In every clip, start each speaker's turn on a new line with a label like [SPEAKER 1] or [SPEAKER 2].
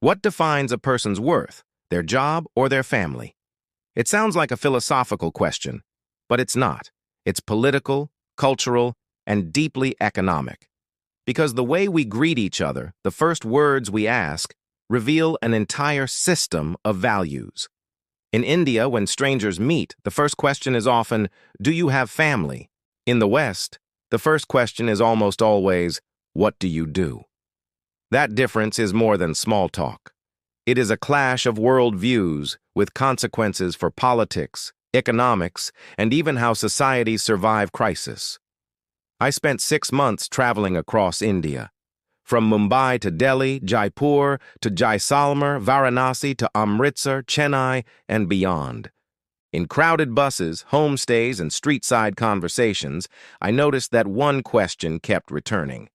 [SPEAKER 1] What defines a person's worth, their job or their family? It sounds like a philosophical question, but it's not. It's political, cultural, and deeply economic. Because the way we greet each other, the first words we ask, reveal an entire system of values. In India, when strangers meet, the first question is often, "Do you have family?" In the West, the first question is almost always, "What do you do?" That difference is more than small talk. It is a clash of worldviews with consequences for politics, economics, and even how societies survive crisis. I spent 6 months traveling across India, from Mumbai to Delhi, Jaipur to Jaisalmer, Varanasi to Amritsar, Chennai, and beyond. In crowded buses, homestays, and street-side conversations, I noticed that one question kept returning.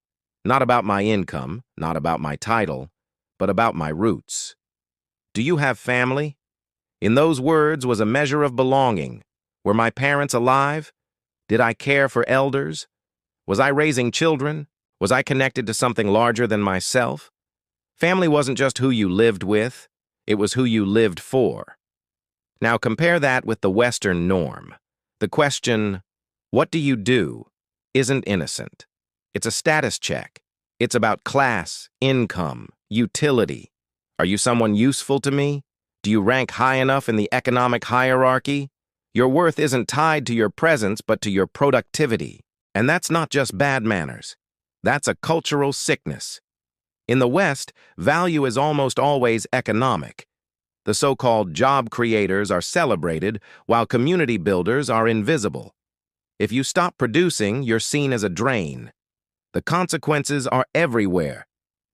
[SPEAKER 1] Not about my income, not about my title, but about my roots. Do you have family? In those words was a measure of belonging. Were my parents alive? Did I care for elders? Was I raising children? Was I connected to something larger than myself? Family wasn't just who you lived with, it was who you lived for. Now compare that with the Western norm. The question, "What do you do?" isn't innocent. It's a status check. It's about class, income, utility. Are you someone useful to me? Do you rank high enough in the economic hierarchy? Your worth isn't tied to your presence, but to your productivity. And that's not just bad manners. That's a cultural sickness. In the West, value is almost always economic. The so-called job creators are celebrated, while community builders are invisible. If you stop producing, you're seen as a drain. The consequences are everywhere.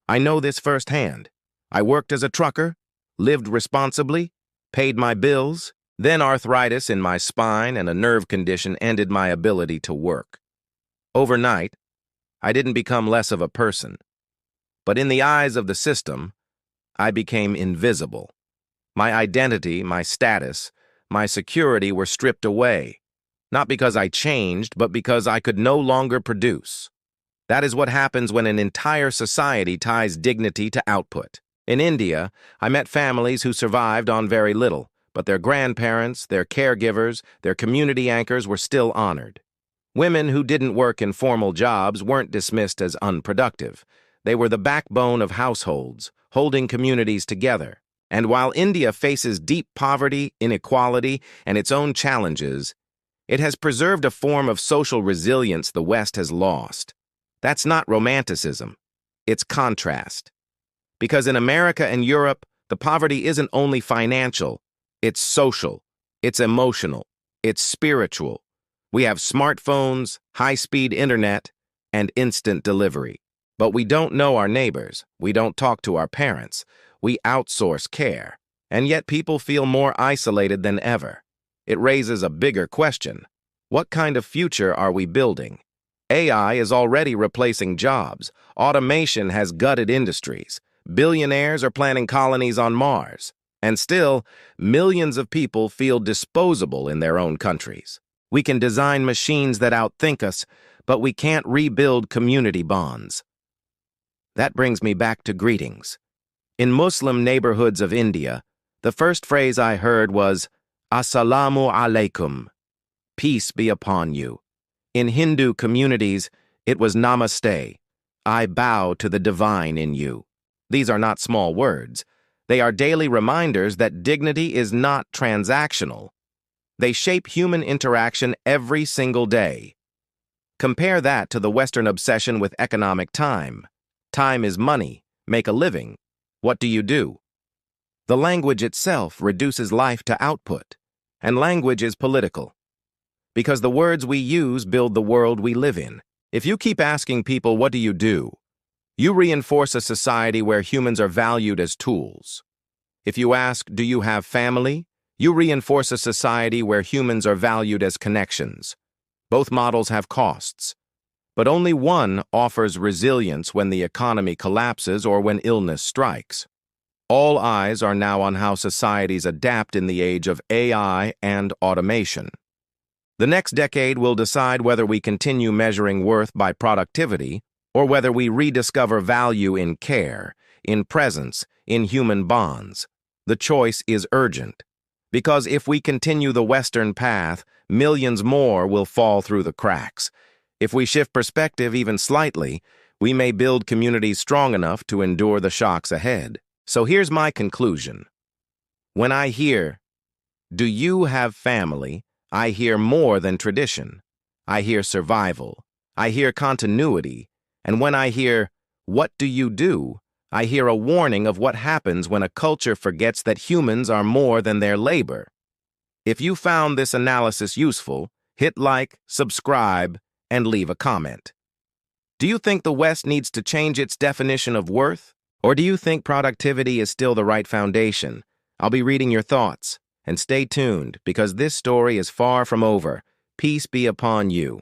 [SPEAKER 1] I know this firsthand. I worked as a trucker, lived responsibly, paid my bills, then arthritis in my spine and a nerve condition ended my ability to work. Overnight, I didn't become less of a person. But in the eyes of the system, I became invisible. My identity, my status, my security were stripped away. Not because I changed, but because I could no longer produce. That is what happens when an entire society ties dignity to output. In India, I met families who survived on very little, but their grandparents, their caregivers, their community anchors were still honored. Women who didn't work in formal jobs weren't dismissed as unproductive. They were the backbone of households, holding communities together. And while India faces deep poverty, inequality, and its own challenges, it has preserved a form of social resilience the West has lost. That's not romanticism. It's contrast. Because in America and Europe, the poverty isn't only financial, it's social, it's emotional, it's spiritual. We have smartphones, high-speed internet, and instant delivery. But we don't know our neighbors, we don't talk to our parents, we outsource care. And yet people feel more isolated than ever. It raises a bigger question. What kind of future are we building? AI is already replacing jobs. Automation has gutted industries. Billionaires are planning colonies on Mars. And still, millions of people feel disposable in their own countries. We can design machines that outthink us, but we can't rebuild community bonds. That brings me back to greetings. In Muslim neighborhoods of India, the first phrase I heard was, "Assalamu alaikum," peace be upon you. In Hindu communities, it was namaste, I bow to the divine in you. These are not small words. They are daily reminders that dignity is not transactional. They shape human interaction every single day. Compare that to the Western obsession with economic time. Time is money. Make a living. What do you do? The language itself reduces life to output, and language is political. Because the words we use build the world we live in. If you keep asking people, "What do you do?" you reinforce a society where humans are valued as tools. If you ask, "Do you have family?" you reinforce a society where humans are valued as connections. Both models have costs, but only one offers resilience when the economy collapses or when illness strikes. All eyes are now on how societies adapt in the age of AI and automation. The next decade will decide whether we continue measuring worth by productivity or whether we rediscover value in care, in presence, in human bonds. The choice is urgent. Because if we continue the Western path, millions more will fall through the cracks. If we shift perspective even slightly, we may build communities strong enough to endure the shocks ahead. So here's my conclusion. When I hear, "Do you have family?" I hear more than tradition. I hear survival. I hear continuity. And when I hear, "What do you do?" I hear a warning of what happens when a culture forgets that humans are more than their labor. If you found this analysis useful, hit like, subscribe, and leave a comment. Do you think the West needs to change its definition of worth? Or do you think productivity is still the right foundation? I'll be reading your thoughts. And stay tuned, because this story is far from over. Peace be upon you.